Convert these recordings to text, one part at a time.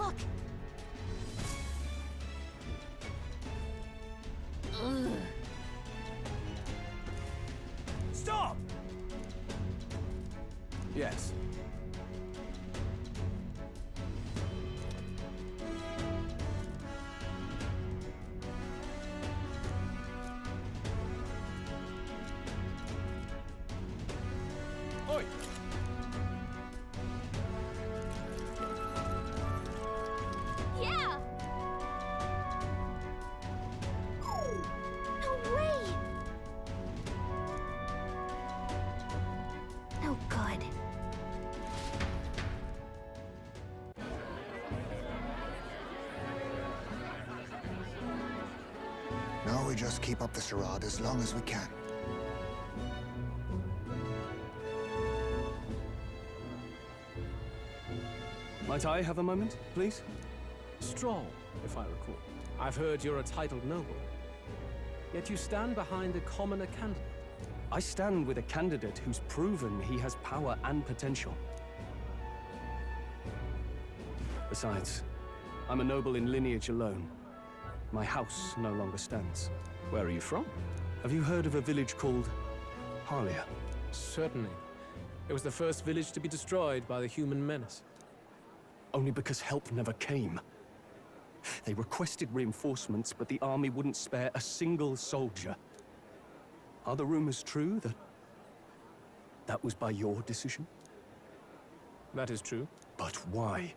Look! Ugh. Stop! Yes. Oi! Yeah! No way! Oh, good. Now we just keep up the charade as long as we can. Might I have a moment, please? Strong, if I recall. I've heard you're a titled noble. Yet you stand behind a commoner candidate. I stand with a candidate who's proven he has power and potential. Besides, I'm a noble in lineage alone. My house no longer stands. Where are you from? Have you heard of a village called Harlia? Certainly. It was the first village to be destroyed by the human menace. Only because help never came. They requested reinforcements, but the army wouldn't spare a single soldier. Are the rumors true that was by your decision? That is true. But why?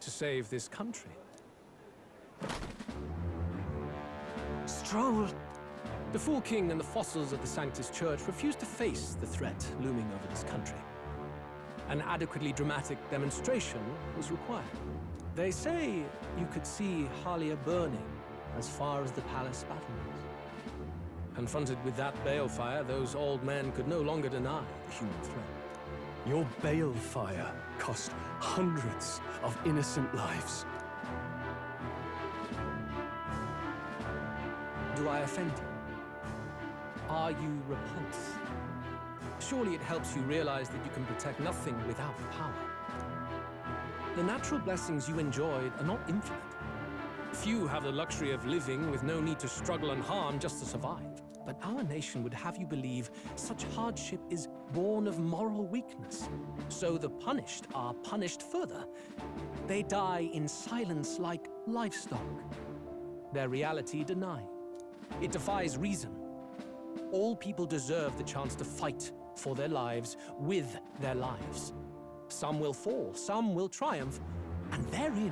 To save this country. Stroll! The Fool King and the fossils of the Sanctus Church refused to face the threat looming over this country. An adequately dramatic demonstration was required. They say you could see Harlia burning as far as the palace battlements. Confronted with that balefire, those old men could no longer deny the human threat. Your balefire cost hundreds of innocent lives. Do I offend you? Are you repulsed? Surely it helps you realize that you can protect nothing without power. The natural blessings you enjoyed are not infinite. Few have the luxury of living with no need to struggle and harm just to survive. But our nation would have you believe such hardship is born of moral weakness. So the punished are punished further. They die in silence like livestock. Their reality denied. It defies reason. All people deserve the chance to fight for their lives with their lives. Some will fall, some will triumph, and therein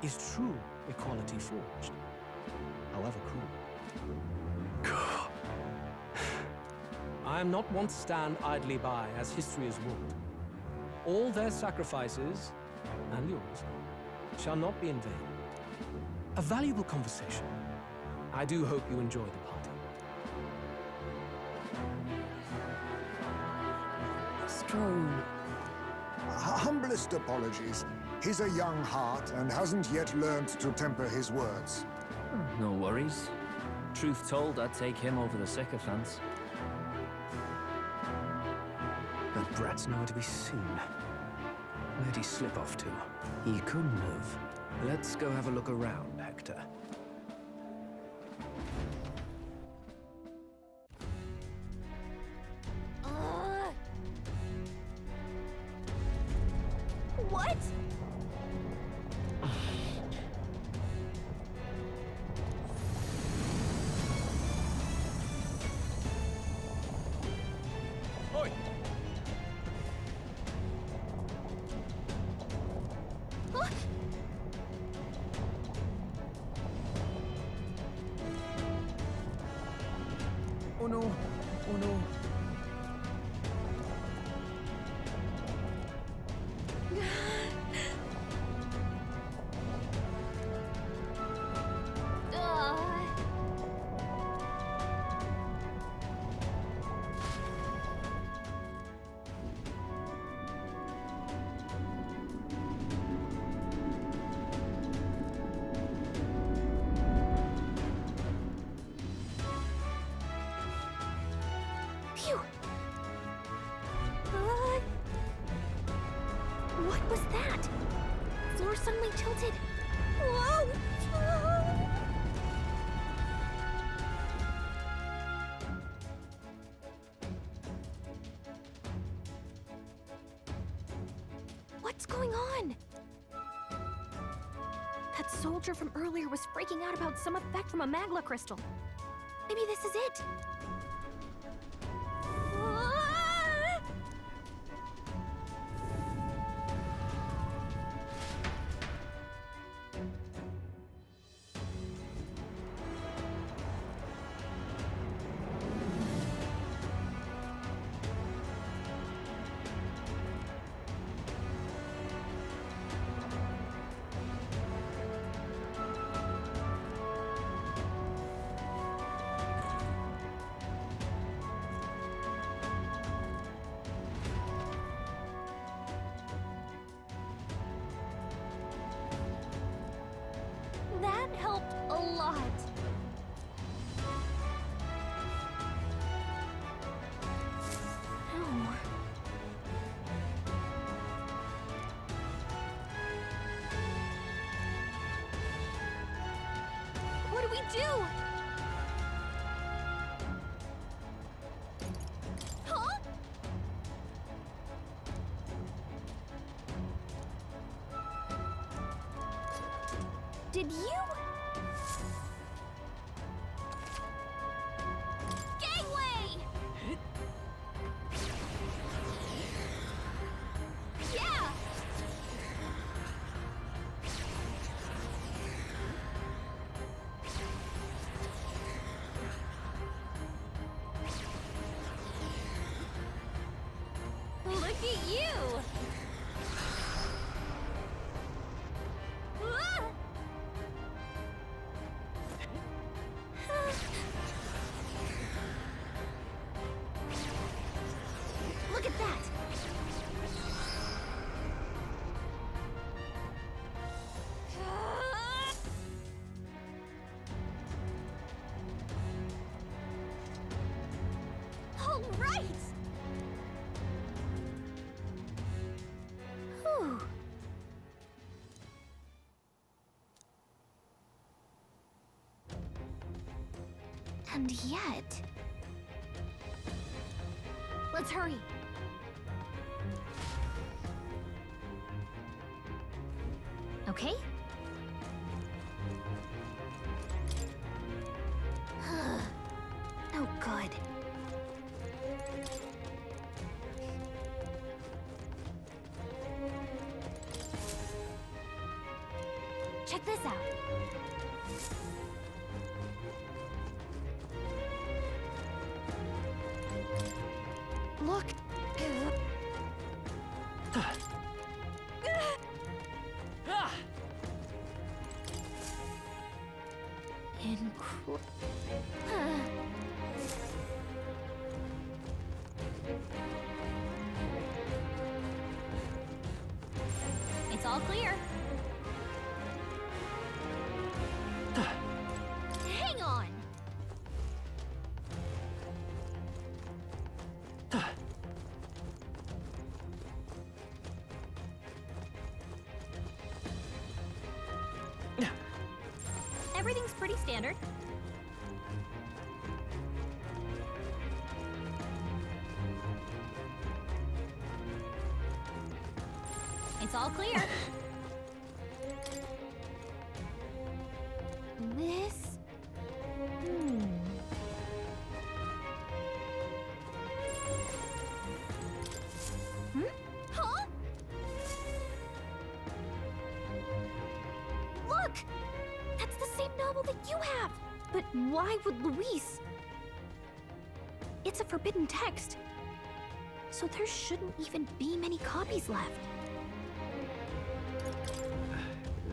is true equality forged, however cruel. I am not one to stand idly by as history is wont. All their sacrifices, and yours, shall not be in vain. A valuable conversation. I do hope you enjoy the party. Strong. Humblest apologies. He's a young heart and hasn't yet learned to temper his words. No worries. Truth told, I'd take him over the sycophants. That brat's nowhere to be seen. Where'd he slip off to? He couldn't have. Let's go have a look around, Hector. What? Oi! Huh? Oh no! Oh no! Phew. What was that? floor suddenly tilted. Whoa! What's going on? That soldier from earlier was freaking out about some effect from a magma crystal. Maybe this is it. Ah! That helped a lot. Oh. What do we do? Huh? Did you? Gangway! Yeah! Look at you! Ah! Look at that! All right! Whew. And yet... Let's hurry. Okay? No good. Check this out. Look. It's all clear. Hang on. Everything's pretty standard. It's all clear. This... Huh? Look! That's the same novel that you have! But why would Luis? It's a forbidden text. So there shouldn't even be many copies left.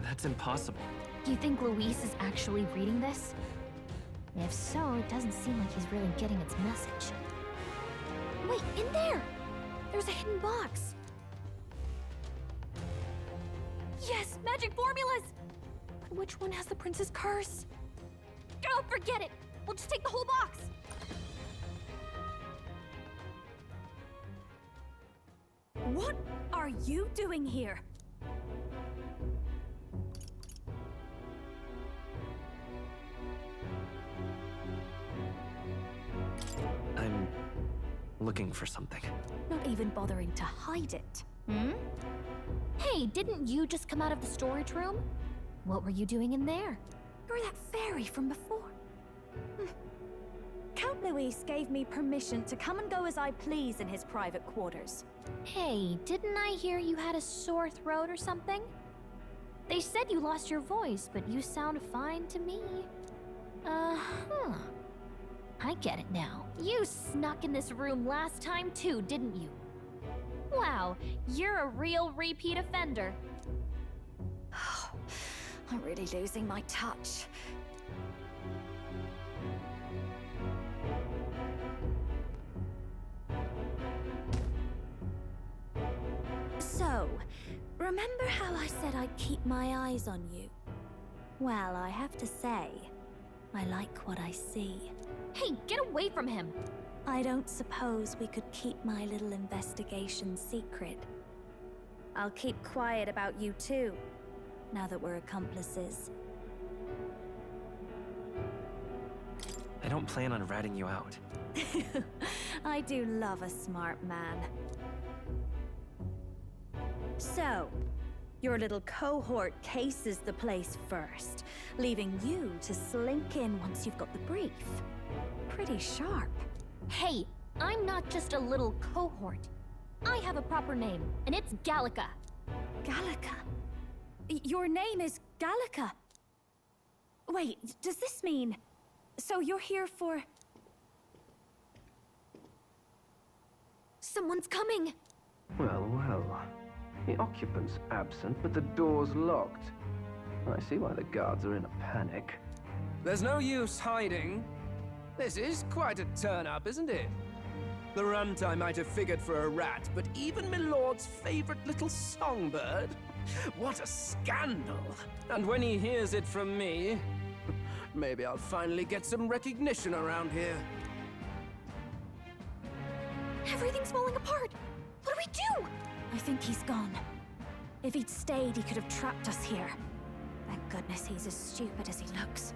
That's impossible. Do you think Luis is actually reading this? If so, it doesn't seem like he's really getting its message. Wait, in there! There's a hidden box. Yes, magic formulas! But which one has the prince's curse? Oh, forget it! We'll just take the whole box! What are you doing here? looking for something. Not even bothering to hide it. Hmm? Hey, didn't you just come out of the storage room? What were you doing in there? You're that fairy from before. Count Luis gave me permission to come and go as I please in his private quarters. Hey, didn't I hear you had a sore throat or something? They said you lost your voice, but you sound fine to me. I get it now. You snuck in this room last time too, didn't you? Wow, you're a real repeat offender. I'm really losing my touch. So, remember how I said I'd keep my eyes on you? Well, I have to say, I like what I see. Hey, get away from him! I don't suppose we could keep my little investigation secret. I'll keep quiet about you too, now that we're accomplices. I don't plan on ratting you out. I do love a smart man. So, your little cohort cases the place first, leaving you to slink in once you've got the brief. Pretty sharp. Hey, I'm not just a little cohort. I have a proper name, and it's Gallica. Gallica? Your name is Gallica? Wait, does this mean... So you're here for... Someone's coming! Well, well. The occupant's absent, but the door's locked. I see why the guards are in a panic. There's no use hiding. This is quite a turn-up, isn't it? The runt I might have figured for a rat, but even my lord's favorite little songbird? What a scandal! And when he hears it from me, maybe I'll finally get some recognition around here. Everything's falling apart! What do we do? I think he's gone. If he'd stayed, he could have trapped us here. Thank goodness he's as stupid as he looks.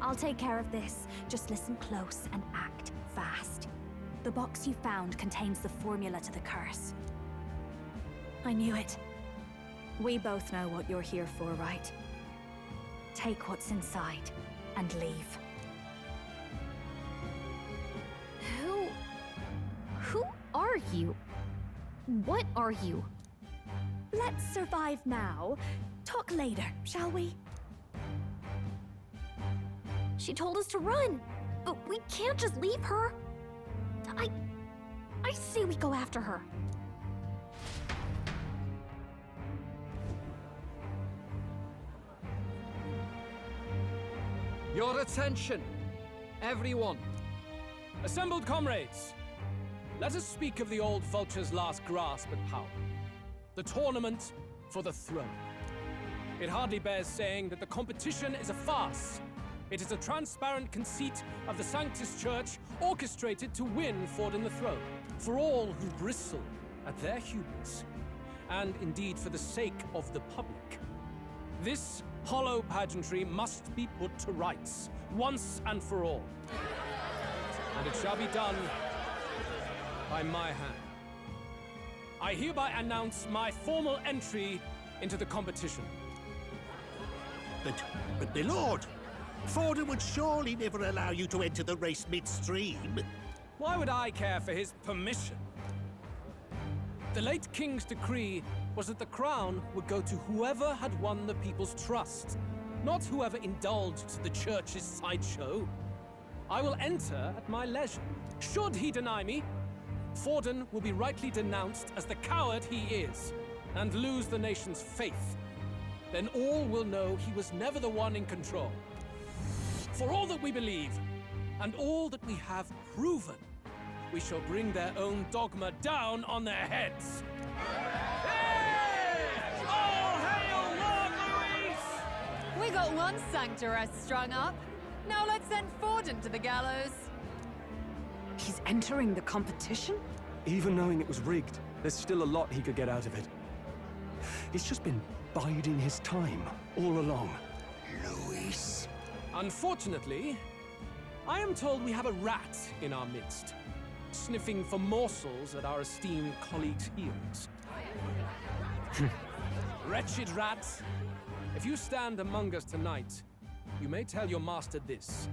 I'll take care of this. Just listen close and act fast. The box you found contains the formula to the curse. I knew it. We both know what you're here for, right? Take what's inside and leave. Who are you? What are you? Let's survive now. Talk later, shall we? She told us to run, but we can't just leave her. I say we go after her. Your attention, everyone. Assembled comrades, let us speak of the old vulture's last grasp at power. The tournament for the throne. It hardly bears saying that the competition is a farce. It is a transparent conceit of the Sanctus Church orchestrated to win Forden the throne. For all who bristle at their hubris, and indeed for the sake of the public. This hollow pageantry must be put to rights, once and for all. And it shall be done by my hand. I hereby announce my formal entry into the competition. But my lord, Forden would surely never allow you to enter the race midstream. Why would I care for his permission? The late king's decree was that the crown would go to whoever had won the people's trust, not whoever indulged the church's sideshow. I will enter at my leisure. Should he deny me, Forden will be rightly denounced as the coward he is, and lose the nation's faith. Then all will know he was never the one in control. For all that we believe, and all that we have proven, we shall bring their own dogma down on their heads. Hey! All hail Lord Luis! We got one sanctoress strung up. Now let's send Forden to the gallows. He's entering the competition? Even knowing it was rigged, there's still a lot he could get out of it. He's just been biding his time all along. Luis. Unfortunately, I am told we have a rat in our midst. sniffing for morsels at our esteemed colleagues' heels. Wretched rats! If you stand among us tonight, you may tell your master this.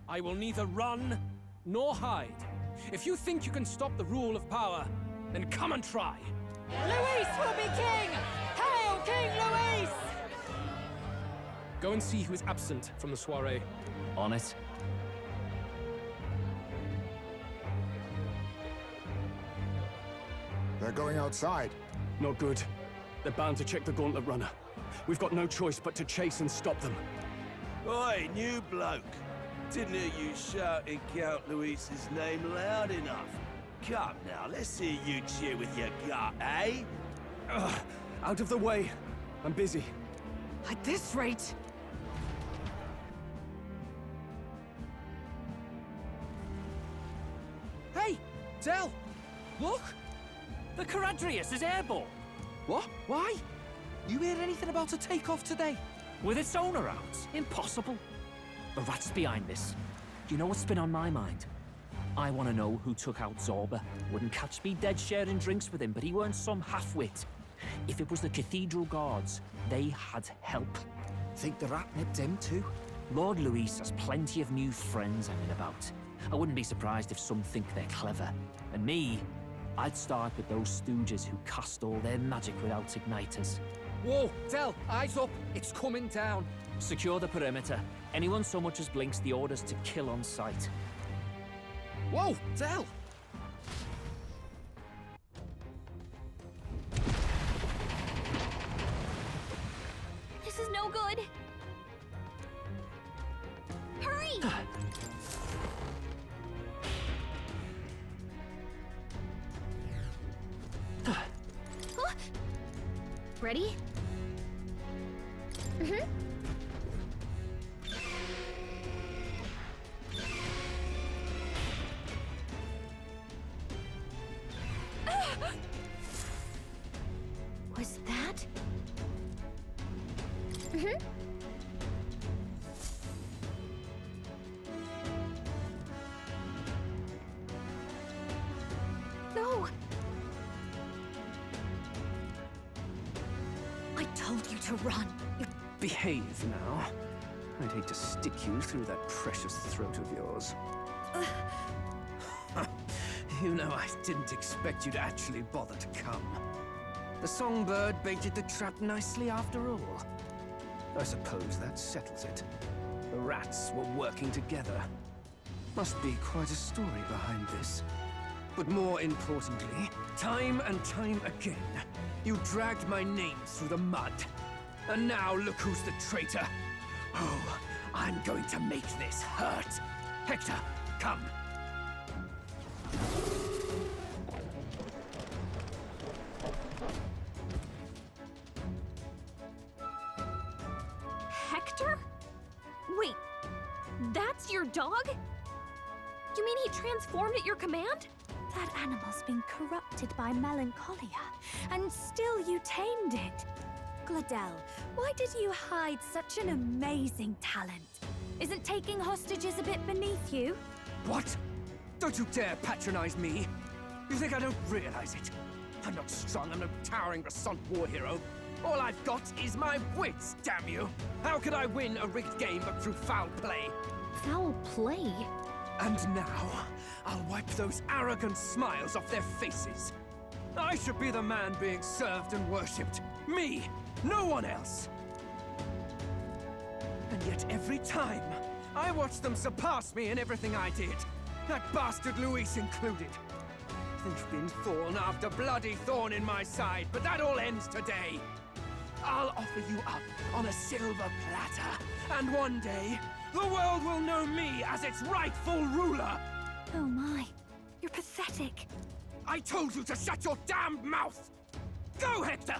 I will neither run nor hide. If you think you can stop the rule of power, then come and try. Luis will be king! Hail King Luis! Go and see who is absent from the soiree. On it. They're going outside. Not good. They're bound to check the Gauntlet Runner. We've got no choice but to chase and stop them. Oi, new bloke. Didn't hear you shouting Count Luis's name loud enough. Come now, let's hear you cheer with your gut, eh? Ugh, out of the way. I'm busy. At this rate... Hey! Del! Look! The Caradrius is airborne! What? Why? You hear anything about a takeoff today? With its owner out? Impossible. The rat's behind this. Do you know what's been on my mind? I want to know who took out Zorba. Wouldn't catch me dead sharing drinks with him, but he weren't some half-wit. If it was the Cathedral Guards, they had help. Think the rat nipped him too? Lord Luis has plenty of new friends hanging about. I wouldn't be surprised if some think they're clever. And me, I'd start with those stooges who cast all their magic without igniters. Whoa! Del, eyes up! It's coming down! Secure the perimeter. Anyone so much as blinks, the orders to kill on sight. Whoa! Del! This is no good. Hurry! Huh? Ready? Mm-hmm. Was that? Mm-hmm. No! I told you to run. Behave now. I'd hate to stick you through that precious throat of yours. You know, I didn't expect you to actually bother to come. The songbird baited the trap nicely after all. I suppose that settles it. The rats were working together. Must be quite a story behind this. But more importantly, time and time again, you dragged my name through the mud. And now look who's the traitor. Oh, I'm going to make this hurt. Hector, come. Hector? Wait, that's your dog? You mean he transformed at your command? That animal's been corrupted by melancholia, and still you tamed it. Gladel, why did you hide such an amazing talent? Isn't taking hostages a bit beneath you? What? Don't you dare patronize me! You think I don't realize it? I'm not strong, I'm no towering Rassant war hero. All I've got is my wits, damn you! How could I win a rigged game but through foul play? Foul play? And now, I'll wipe those arrogant smiles off their faces. I should be the man being served and worshipped. Me! No one else! And yet every time, I watch them surpass me in everything I did. That bastard Luis included. They've been thorn after bloody thorn in my side, but that all ends today. I'll offer you up on a silver platter, and one day, the world will know me as its rightful ruler! Oh my, you're pathetic. I told you to shut your damned mouth! Go, Hector!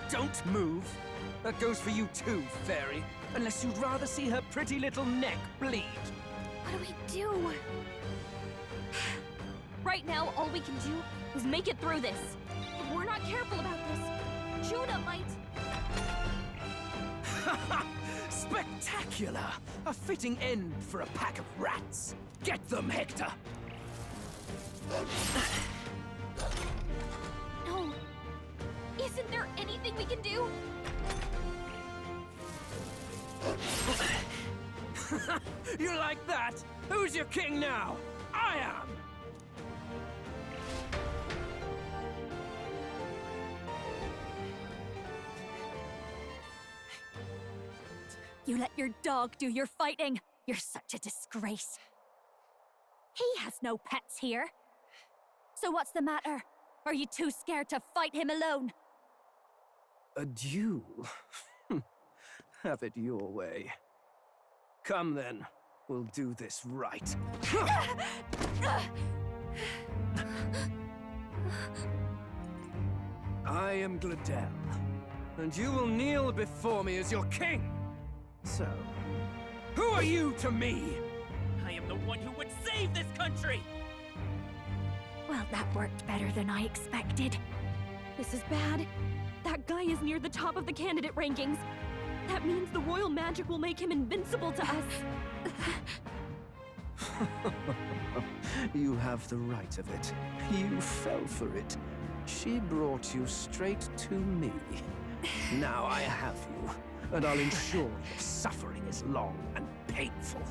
Don't move. That goes for you too, fairy. Unless you'd rather see her pretty little neck bleed. What do we do? Right now, all we can do is make it through this. If we're not careful about this, Judah might... Spectacular! A fitting end for a pack of rats. Get them, Hector! No. Isn't there anything we can do? You like that? Who's your king now? I am! You let your dog do your fighting. You're such a disgrace. He has no pets here. So what's the matter? Are you too scared to fight him alone? A duel? Have it your way. Come then, we'll do this right. I am Gladel, and you will kneel before me as your king. So, who are you to me? I am the one who would save this country! Well, that worked better than I expected. This is bad. That guy is near the top of the candidate rankings. That means the royal magic will make him invincible to us. You have the right of it. You fell for it. She brought you straight to me. Now I have you, and I'll ensure your suffering is long and painful.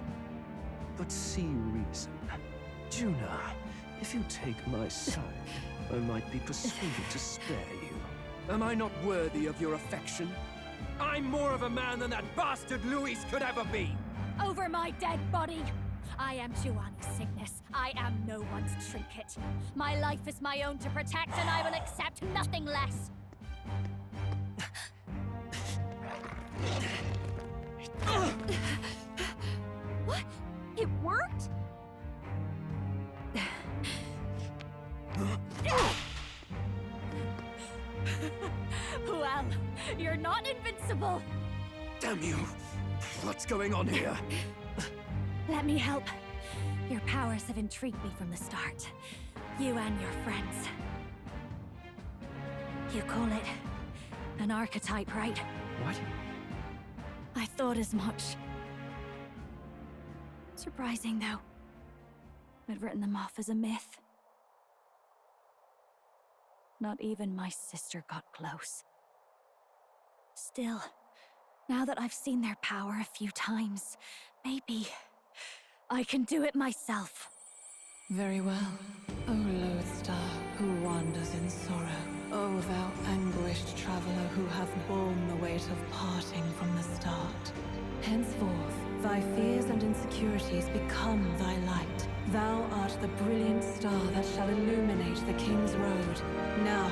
But see reason. Juna, if you take my side, I might be persuaded to spare you. Am I not worthy of your affection? I'm more of a man than that bastard Luis could ever be! Over my dead body! I am Giovanni's sickness. I am no one's trinket. My life is my own to protect, and I will accept nothing less. What? It worked? Well, you're not invincible. Damn you! What's going on here? Let me help. Your powers have intrigued me from the start. You and your friends. You call it an archetype, right? What? I thought as much. Surprising, though. I'd written them off as a myth. Not even my sister got close. Still, now that I've seen their power a few times, maybe I can do it myself. Very well, O lodestar who wanders in sorrow. O thou anguished traveler who hath borne the weight of parting from the start. Henceforth, thy fears and insecurities become thy light. Thou art the brilliant star that shall illuminate the King's Road. Now,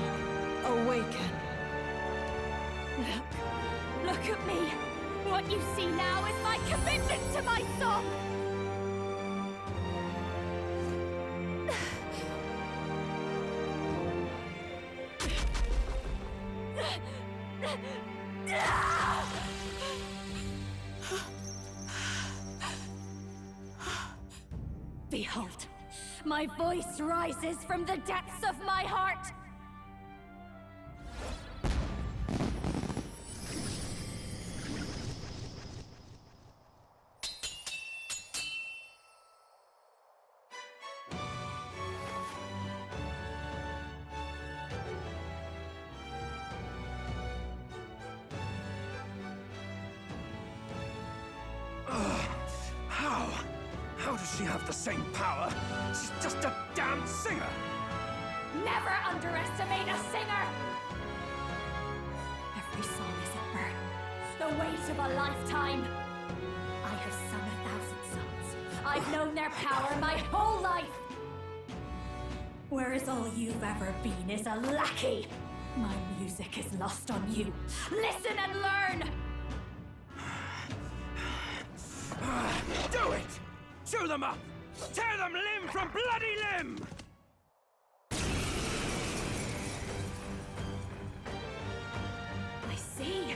awaken. Look at me! What you see now is my commitment to my song! Behold, my voice rises from the depths of my heart! How does she have the same power? She's just a damn singer! Never underestimate a singer! Every song is a burden, the weight of a lifetime. I have sung 1,000 songs. I've known their power my whole life. Whereas all you've ever been is a lackey. My music is lost on you. Listen and learn! Do it! Chew them up! Tear them limb from bloody limb! I see.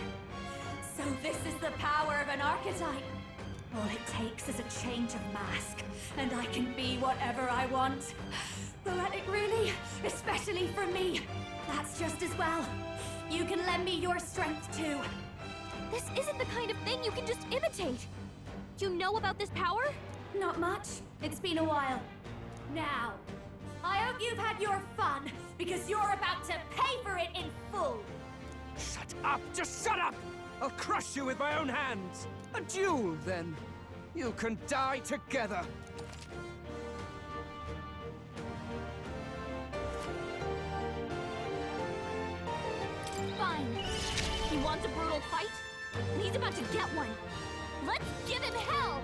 So this is the power of an archetype. All it takes is a change of mask, and I can be whatever I want. Poetic, really? Especially for me. That's just as well. You can lend me your strength, too. This isn't the kind of thing you can just imitate. You know about this power? Not much. It's been a while. Now, I hope you've had your fun, because you're about to pay for it in full. Shut up! Just shut up! I'll crush you with my own hands! A duel, then. You can die together. Fine. He wants a brutal fight? He's about to get one. Let's give him hell!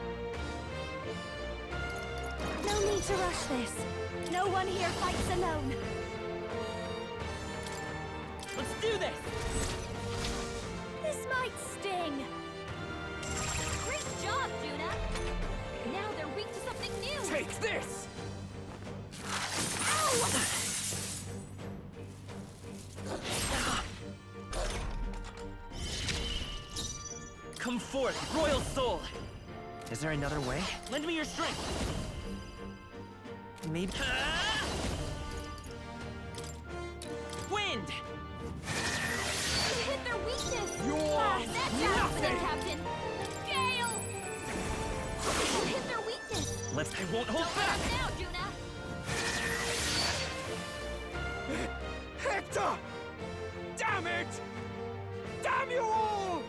No need to rush this. No one here fights alone. Let's do this! This might sting. Great job, Juna! Now they're weak to something new! Take this! Ow! Come forth, royal soul! Is there another way? Lend me your strength! Maybe... Wind! You hit their weakness! That's nothing! out for them, Captain! Gale! You hit their weakness! I won't hold Don't back! let up now, Juna! Hector! Damn it! Damn you all!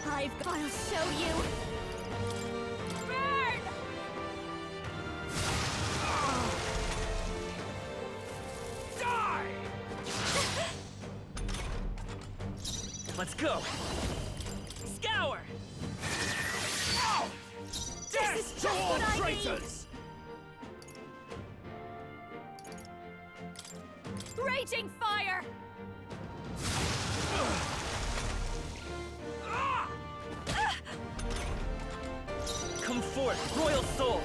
I'll show you. Burn! Die! Let's go! Scour! Ow! Death is to just all what I traitors! Raging fire! Come forth, royal soul!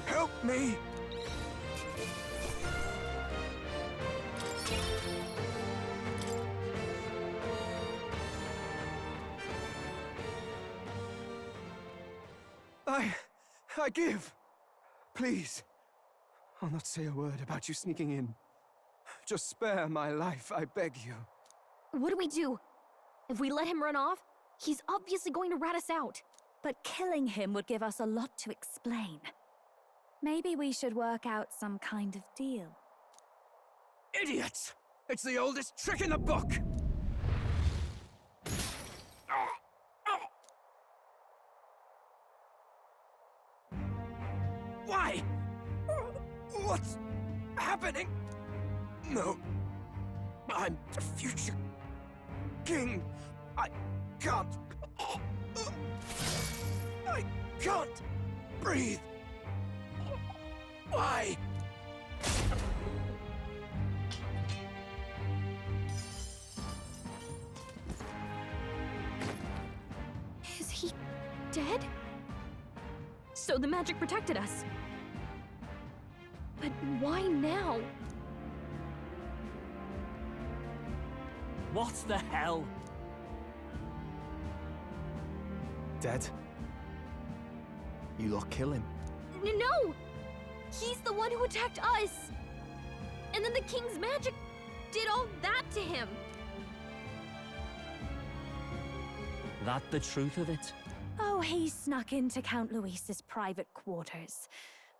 Help me! I give. Please. I'll not say a word about you sneaking in. Just spare my life, I beg you. What do we do? If we let him run off, he's obviously going to rat us out. But killing him would give us a lot to explain. Maybe we should work out some kind of deal. Idiots! It's the oldest trick in the book! Why? What's happening? No. I'm the future king. I can't. I can't breathe. Why? Is he dead? So the magic protected us. But why now? What the hell? Dead? You lot kill him. No! He's the one who attacked us! And then the king's magic did all that to him! That the truth of it? Oh, he snuck into Count Luis's private quarters.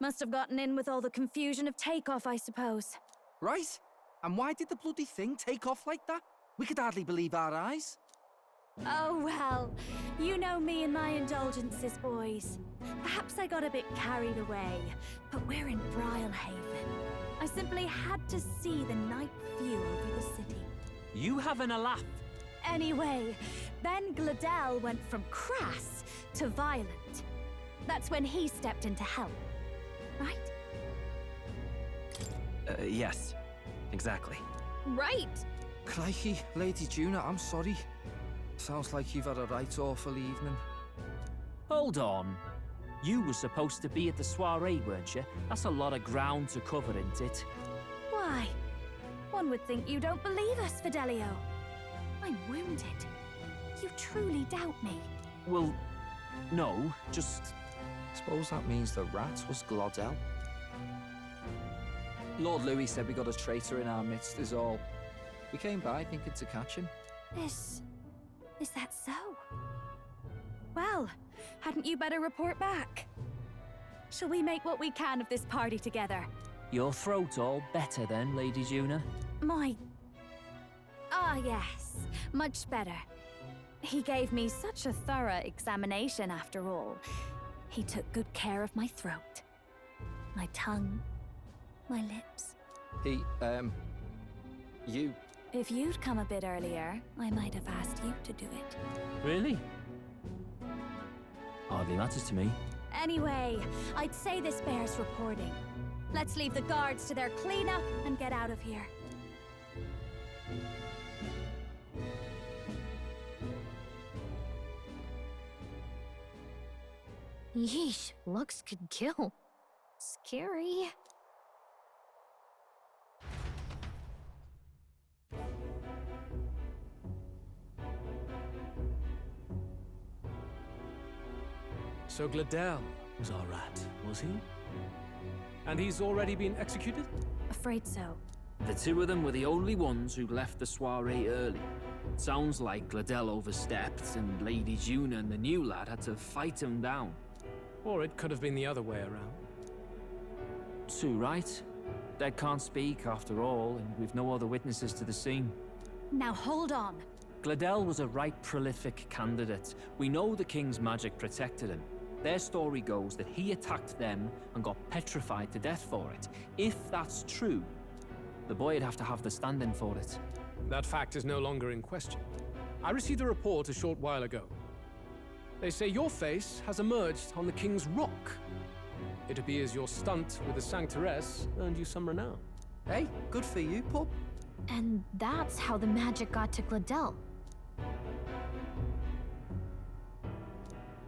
Must have gotten in with all the confusion of takeoff, I suppose. Right? And why did the bloody thing take off like that? We could hardly believe our eyes. Oh, well, you know me and my indulgences, boys. Perhaps I got a bit carried away, but we're in Brilehaven. I simply had to see the night view over the city. You having a laugh? Anyway, then Gladel went from crass to violent. That's when he stepped in to help, right? Yes. Exactly. Right! Crikey, Lady Juna, I'm sorry. Sounds like you've had a right awful evening. Hold on. You were supposed to be at the soiree, weren't you? That's a lot of ground to cover, isn't it? Why? One would think you don't believe us, Fidelio. I'm wounded. You truly doubt me. Well, no, just... Suppose that means the rat was Glodell. Lord Louis said we got a traitor in our midst is all. We came by thinking to catch him. Is that so? Well, hadn't you better report back? Shall we make what we can of this party together? Your throat all better then, Lady Juna? Yes, much better. He gave me such a thorough examination after all. He took good care of my throat, my tongue, my lips. You... If you'd come a bit earlier, I might have asked you to do it. Really? Hardly matters to me. Anyway, I'd say this bears reporting. Let's leave the guards to their cleanup and get out of here. Yeesh, looks could kill. Scary. So Gladel was our rat, was he? And he's already been executed? Afraid so. The two of them were the only ones who left the soiree early. Sounds like Gladel overstepped, and Lady Juna and the new lad had to fight him down. Or it could have been the other way around. Too right. Dead can't speak, after all, and we've no other witnesses to the scene. Now hold on. Gladel was a right prolific candidate. We know the king's magic protected him. Their story goes that he attacked them and got petrified to death for it. If that's true, the boy'd have to have the stand-in for it. That fact is no longer in question. I received a report a short while ago. They say your face has emerged on the King's Rock. It appears your stunt with the Sanctoress earned you some renown. Hey, good for you, pup. And that's how the magic got to Gladel.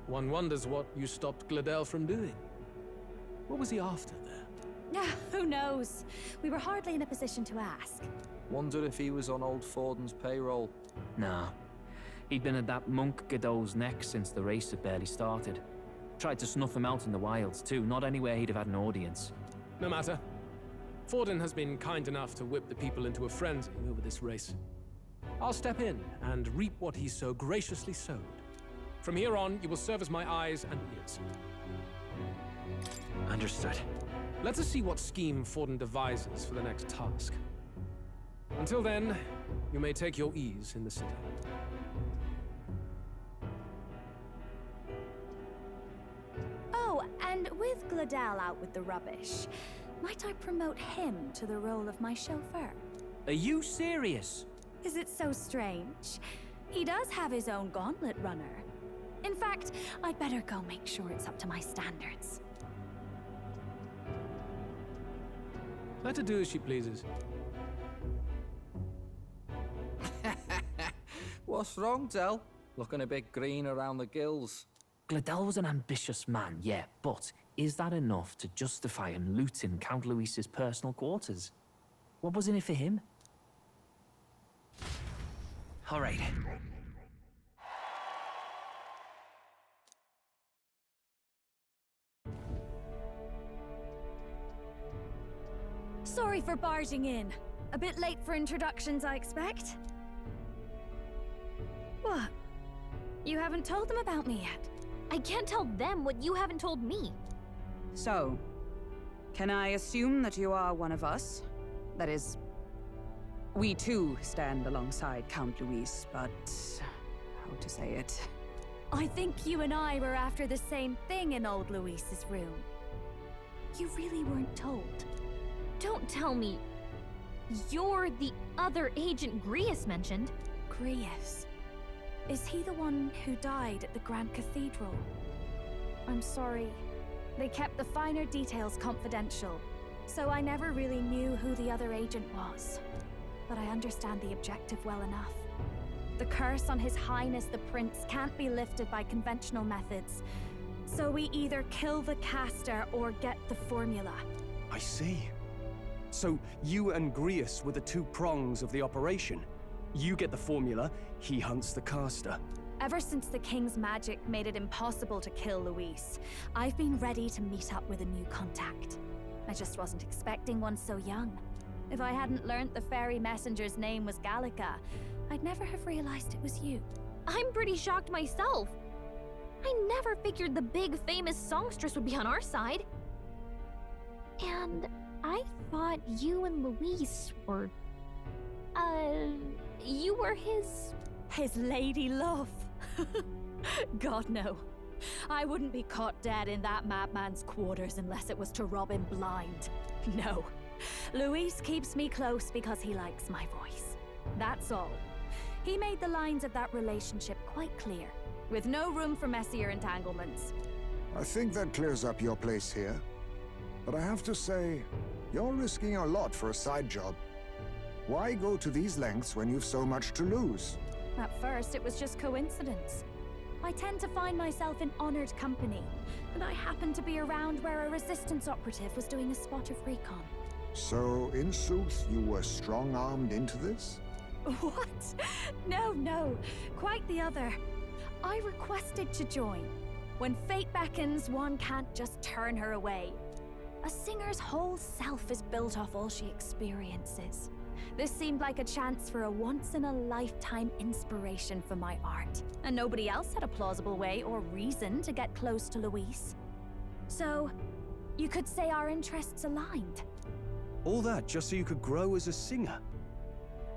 One wonders what you stopped Gladel from doing. What was he after there? Who knows? We were hardly in a position to ask. Wonder if he was on old Forden's payroll. Nah. He'd been at that monk Godot's neck since the race had barely started. Tried to snuff him out in the wilds, too. Not anywhere he'd have had an audience. No matter. Forden has been kind enough to whip the people into a frenzy over this race. I'll step in and reap what he so graciously sowed. From here on, you will serve as my eyes and ears. Understood. Let us see what scheme Forden devises for the next task. Until then, you may take your ease in the city. Oh, and with Gladel out with the rubbish, might I promote him to the role of my chauffeur? Are you serious? Is it so strange? He does have his own gauntlet runner. In fact, I'd better go make sure it's up to my standards. Let her do as she pleases. What's wrong, Del? Looking a bit green around the gills. Gladel was an ambitious man, yeah, but is that enough to justify him looting Count Luis's personal quarters? What was in it for him? All right. Sorry for barging in. A bit late for introductions, I expect. What? You haven't told them about me yet? I can't tell them what you haven't told me. So, can I assume that you are one of us? That is, we too stand alongside Count Luis, but how to say it? I think you and I were after the same thing in old Luis's room. You really weren't told. Don't tell me you're the other agent Grius mentioned. Grius? Is he the one who died at the Grand Cathedral? I'm sorry. They kept the finer details confidential, so I never really knew who the other agent was. But I understand the objective well enough. The curse on His Highness the Prince can't be lifted by conventional methods, so we either kill the caster or get the formula. I see. So you and Grius were the two prongs of the operation. You get the formula, he hunts the caster. Ever since the King's magic made it impossible to kill Luis, I've been ready to meet up with a new contact. I just wasn't expecting one so young. If I hadn't learnt the fairy messenger's name was Gallica, I'd never have realized it was you. I'm pretty shocked myself. I never figured the big famous songstress would be on our side. And I thought you and Luis were... you were his... His lady love. God, no. I wouldn't be caught dead in that madman's quarters unless it was to rob him blind. No. Luis keeps me close because he likes my voice. That's all. He made the lines of that relationship quite clear, with no room for messier entanglements. I think that clears up your place here. But I have to say, you're risking a lot for a side job. Why go to these lengths when you've so much to lose? At first, it was just coincidence. I tend to find myself in honored company, and I happened to be around where a resistance operative was doing a spot of recon. So, in sooth, you were strong-armed into this? What? No. Quite the other. I requested to join. When fate beckons, one can't just turn her away. A singer's whole self is built off all she experiences. This seemed like a chance for a once-in-a-lifetime inspiration for my art, and nobody else had a plausible way or reason to get close to Luis. So, you could say our interests aligned. All that just so you could grow as a singer?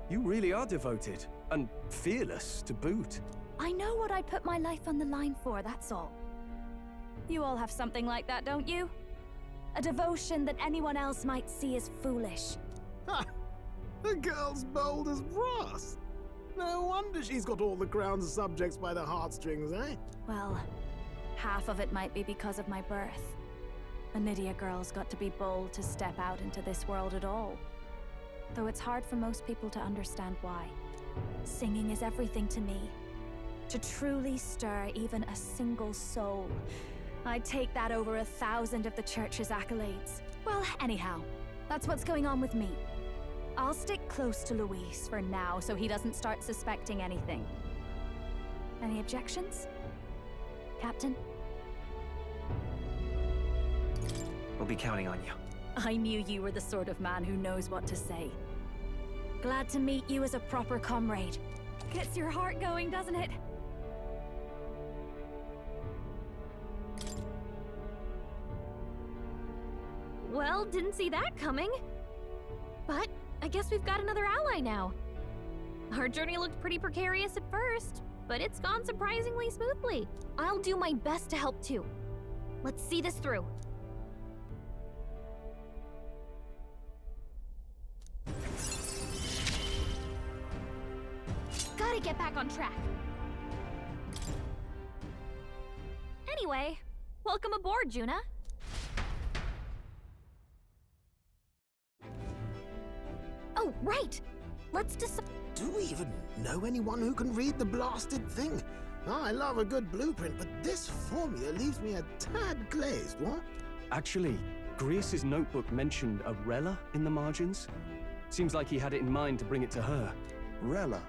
You really are devoted, and fearless to boot. I know what I put my life on the line for, that's all. You all have something like that, don't you? A devotion that anyone else might see as foolish. Ha! The girl's bold as brass. No wonder she's got all the crown's subjects by the heartstrings, eh? Well, half of it might be because of my birth. A Nydia girl's got to be bold to step out into this world at all. Though it's hard for most people to understand why. Singing is everything to me. To truly stir even a single soul, I'd take that over 1,000 of the church's accolades. Well, anyhow, that's what's going on with me. I'll stick close to Luis for now so he doesn't start suspecting anything. Any objections? Captain? We'll be counting on you. I knew you were the sort of man who knows what to say. Glad to meet you as a proper comrade. Gets your heart going, doesn't it? Well, didn't see that coming. But I guess we've got another ally now. Our journey looked pretty precarious at first, but it's gone surprisingly smoothly. I'll do my best to help too. Let's see this through. Gotta get back on track. Anyway, welcome aboard, Juna. Oh, right! Let's decide. Do we even know anyone who can read the blasted thing? I love a good blueprint, but this formula leaves me a tad glazed, what? Actually, Grius's notebook mentioned a Rella in the margins. Seems like he had it in mind to bring it to her. Rella?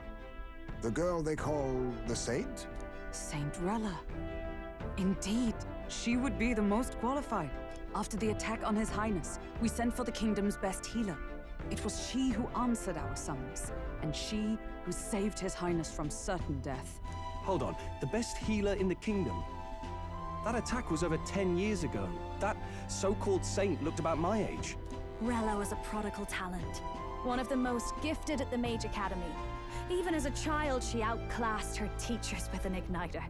The girl they call the Saint? Saint Rella. Indeed, she would be the most qualified. After the attack on His Highness, we sent for the kingdom's best healer. It was she who answered our summons, and she who saved His Highness from certain death. Hold on, the best healer in the kingdom? That attack was over 10 years ago. That so-called saint looked about my age. Rella was a prodigal talent. One of the most gifted at the Mage Academy. Even as a child, she outclassed her teachers with an igniter.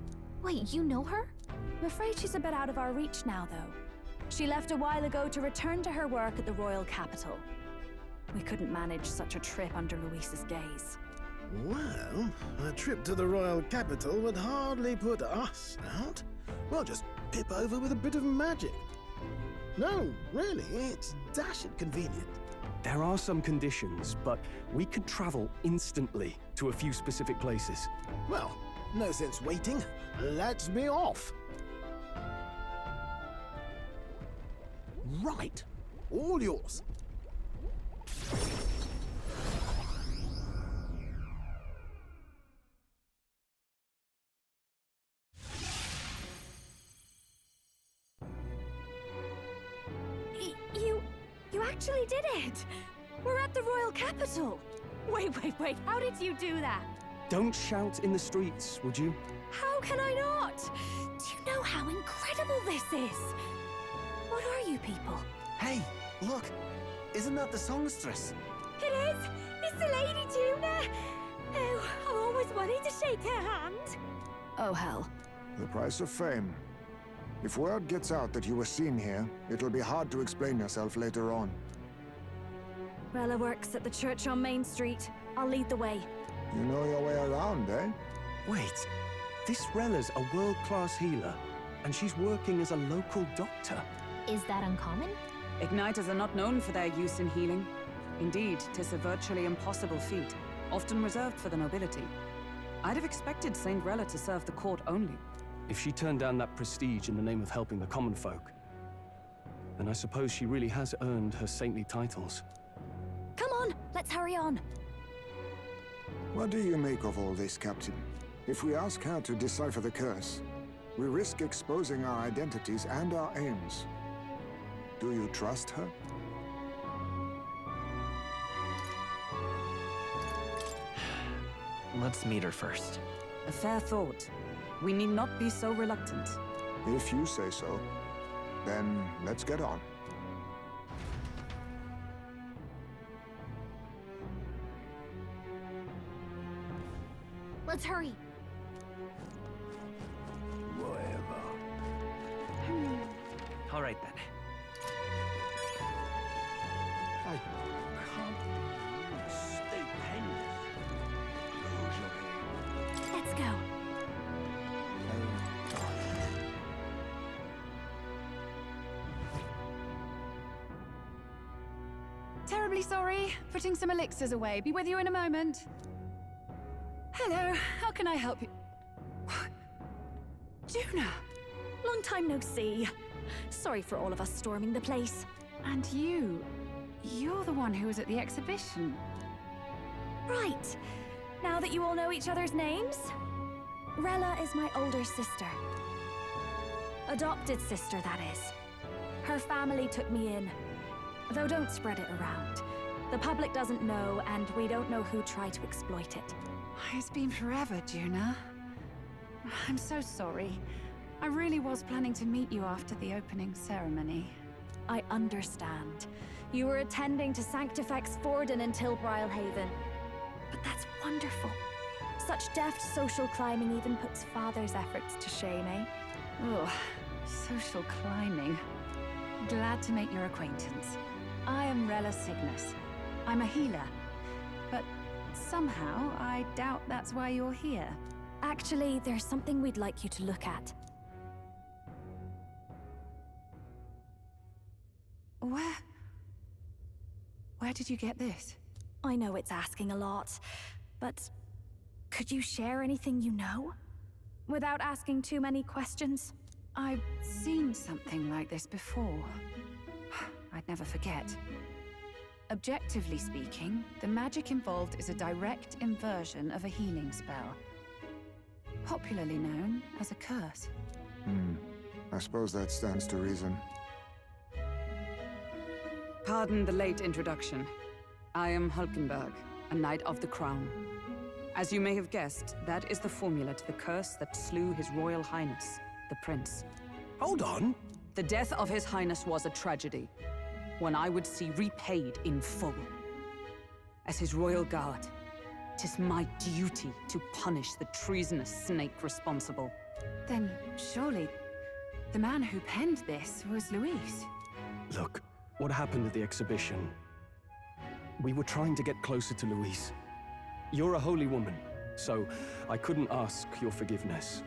Wait, you know her? I'm afraid she's a bit out of our reach now, though. She left a while ago to return to her work at the royal capital. We couldn't manage such a trip under Luis's gaze. Well, a trip to the royal capital would hardly put us out. We'll just pip over with a bit of magic. No, really, it's dashed convenient. There are some conditions, but we could travel instantly to a few specific places. Well, no sense waiting. Let's be off. Right. All yours. actually did it! We're at the royal capital! Wait, how did you do that? Don't shout in the streets, would you? How can I not? Do you know how incredible this is? What are you people? Hey, look! Isn't that the songstress? It is! It's the Lady Juna! Oh, I've always wanted to shake her hand. Oh, hell. The price of fame. If word gets out that you were seen here, it'll be hard to explain yourself later on. Rella works at the church on Main Street. I'll lead the way. You know your way around, eh? Wait, this Rella's a world-class healer, and she's working as a local doctor. Is that uncommon? Igniters are not known for their use in healing. Indeed, 'tis a virtually impossible feat, often reserved for the nobility. I'd have expected Saint Rella to serve the court only. If she turned down that prestige in the name of helping the common folk, then I suppose she really has earned her saintly titles. Come on, let's hurry on. What do you make of all this, Captain? If we ask her to decipher the curse, we risk exposing our identities and our aims. Do you trust her? Let's meet her first. A fair thought. We need not be so reluctant. If you say so, then let's get on. Let's hurry. All right, then. I can't believe stupendous. Let's go. Terribly sorry. Putting some elixirs away. Be with you in a moment. Hello, how can I help you? Juna! Long time no see. Sorry for all of us storming the place. And you're the one who was at the exhibition. Right. Now that you all know each other's names, Rella is my older sister. Adopted sister, that is. Her family took me in. Though don't spread it around. The public doesn't know, and we don't know who tried to exploit it. It's been forever, Juna. I'm so sorry. I really was planning to meet you after the opening ceremony. I understand. You were attending to Sanctifex Forden in Tilbrile Haven. But that's wonderful. Such deft social climbing even puts father's efforts to shame, eh? Oh, social climbing. Glad to make your acquaintance. I am Rella Cygnus. I'm a healer. But somehow, I doubt that's why you're here. Actually, there's something we'd like you to look at. Where did you get this? I know it's asking a lot, but could you share anything you know? Without asking too many questions? I've seen something like this before. I'd never forget. Objectively speaking, the magic involved is a direct inversion of a healing spell. Popularly known as a curse. I suppose that stands to reason. Pardon the late introduction. I am Hulkenberg, a Knight of the Crown. As you may have guessed, that is the formula to the curse that slew His Royal Highness, the Prince. Hold on! The death of His Highness was a tragedy, one I would see repaid in full. As His Royal Guard, 'tis my duty to punish the treasonous snake responsible. Then surely the man who penned this was Luis. Look, what happened at the exhibition? We were trying to get closer to Luis. You're a holy woman, so I couldn't ask your forgiveness.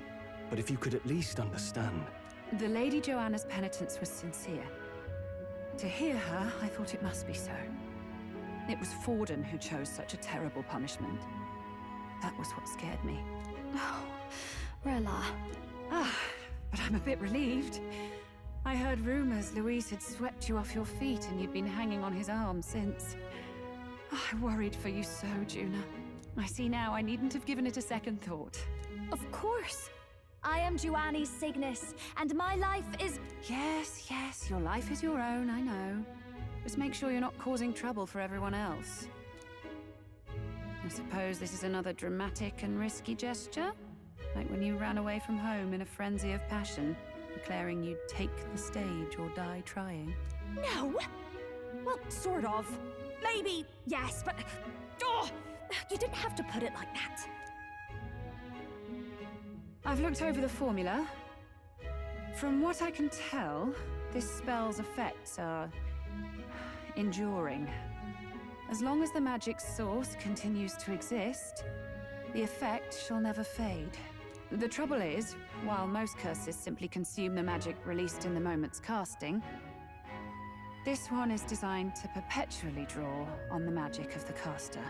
But if you could at least understand. The Lady Joanna's penitence was sincere. To hear her, I thought it must be so. It was Forden who chose such a terrible punishment. That was what scared me. Oh, Rella. But I'm a bit relieved. I heard rumors Luis had swept you off your feet and you'd been hanging on his arm since. I worried for you so, Juna. I see now I needn't have given it a second thought. Of course. I am Juani Cygnus, and my life is... Yes, your life is your own, I know. Just make sure you're not causing trouble for everyone else. I suppose this is another dramatic and risky gesture? Like when you ran away from home in a frenzy of passion, declaring you'd take the stage or die trying. No! Well, sort of. Maybe, yes, but... Oh! You didn't have to put it like that. I've looked over the formula. From what I can tell, this spell's effects are enduring. As long as the magic source continues to exist, the effect shall never fade. The trouble is, while most curses simply consume the magic released in the moment's casting, this one is designed to perpetually draw on the magic of the caster.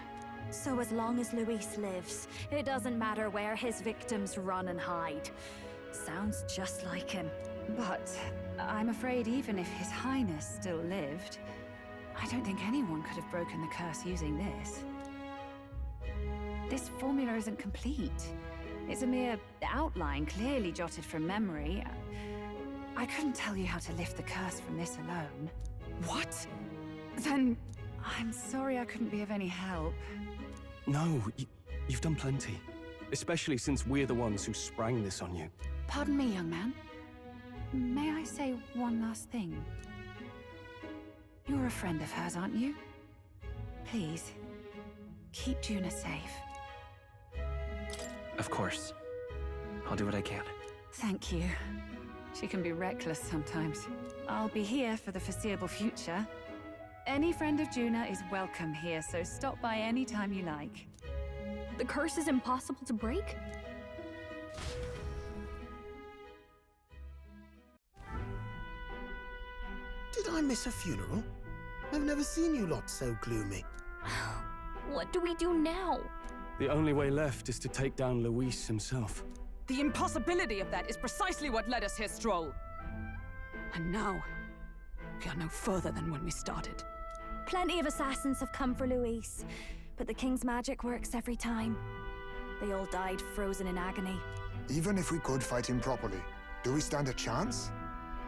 So as long as Luis lives, it doesn't matter where his victims run and hide. Sounds just like him. But I'm afraid even if His Highness still lived, I don't think anyone could have broken the curse using this. This formula isn't complete. It's a mere outline, clearly jotted from memory. I couldn't tell you how to lift the curse from this alone. What? Then I'm sorry I couldn't be of any help. No, you've done plenty. Especially since we're the ones who sprang this on you. Pardon me, young man. May I say one last thing? You're a friend of hers, aren't you? Please, keep Juna safe. Of course. I'll do what I can. Thank you. She can be reckless sometimes. I'll be here for the foreseeable future. Any friend of Juna is welcome here, so stop by any time you like. The curse is impossible to break? Did I miss a funeral? I've never seen you lot so gloomy. What do we do now? The only way left is to take down Luis himself. The impossibility of that is precisely what led us here, Stroll. And now, we are no further than when we started. Plenty of assassins have come for Luis, but the King's magic works every time. They all died frozen in agony. Even if we could fight him properly, do we stand a chance?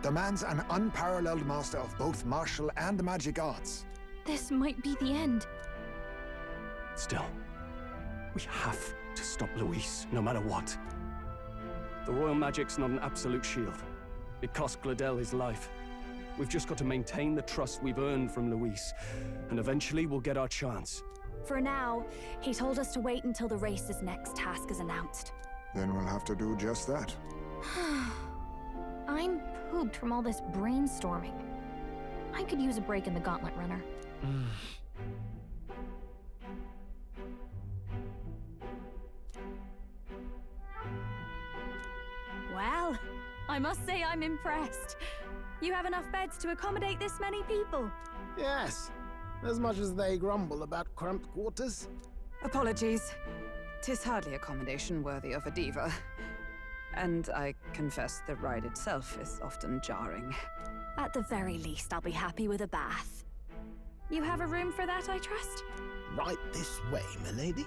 The man's an unparalleled master of both martial and magic arts. This might be the end. Still, we have to stop Luis, no matter what. The royal magic's not an absolute shield. It cost Gladel his life. We've just got to maintain the trust we've earned from Luis, and eventually we'll get our chance. For now, he told us to wait until the race's next task is announced. Then we'll have to do just that. I'm pooped from all this brainstorming. I could use a break in the gauntlet runner. Well, I must say I'm impressed. You have enough beds to accommodate this many people? Yes, as much as they grumble about cramped quarters. Apologies. 'Tis hardly accommodation worthy of a diva. And I confess the ride itself is often jarring. At the very least, I'll be happy with a bath. You have a room for that, I trust? Right this way, milady.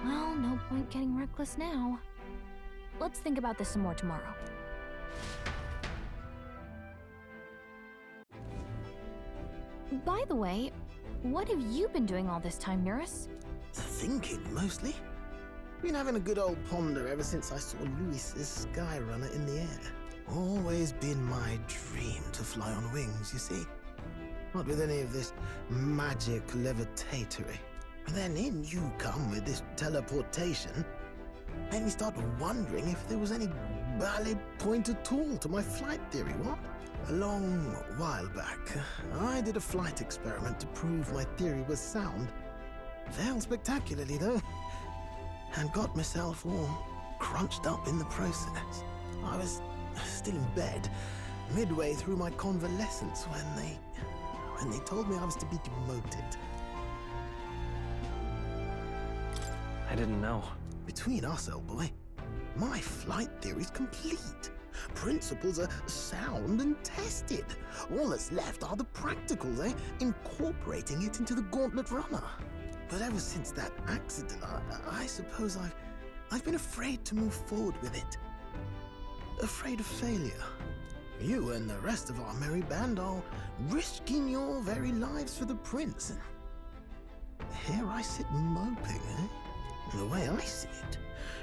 Well, no point getting reckless now. Let's think about this some more tomorrow. By the way, what have you been doing all this time, Nurse? Thinking, mostly. Been having a good old ponder ever since I saw Luis's Skyrunner in the air. Always been my dream to fly on wings, you see. Not with any of this magic levitatory. And then in you come with this teleportation. Made me start wondering if there was any valid point at all to my flight theory, what? A long while back, I did a flight experiment to prove my theory was sound. Failed spectacularly, though, and got myself all crunched up in the process. I was still in bed, midway through my convalescence, when they told me I was to be demoted. I didn't know. Between us, old boy, my flight theory's complete. Principles are sound and tested. All that's left are the practicals, incorporating it into the gauntlet runner. But ever since that accident, I suppose I've been afraid to move forward with it. Afraid of failure. You and the rest of our merry band are risking your very lives for the prince. And here I sit moping, eh? The way I see it,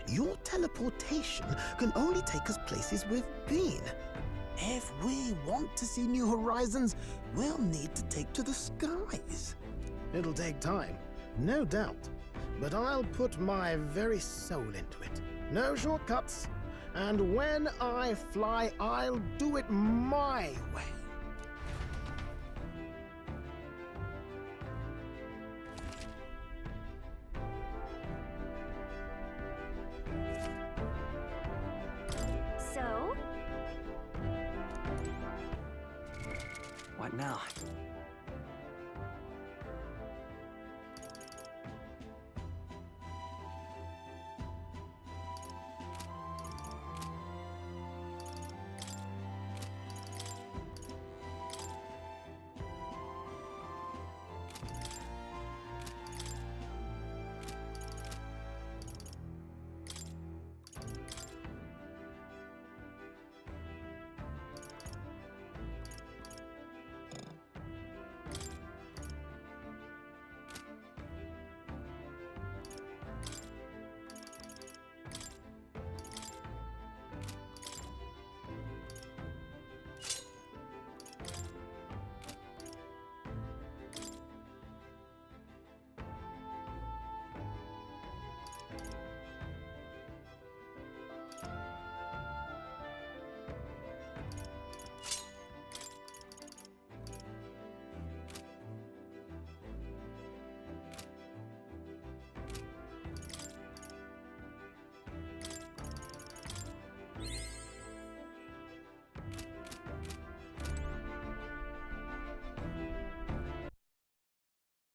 your teleportation can only take us places we've been. If we want to see new horizons, we'll need to take to the skies. It'll take time, no doubt, but I'll put my very soul into it. No shortcuts. And when I fly, I'll do it my way. So? What now?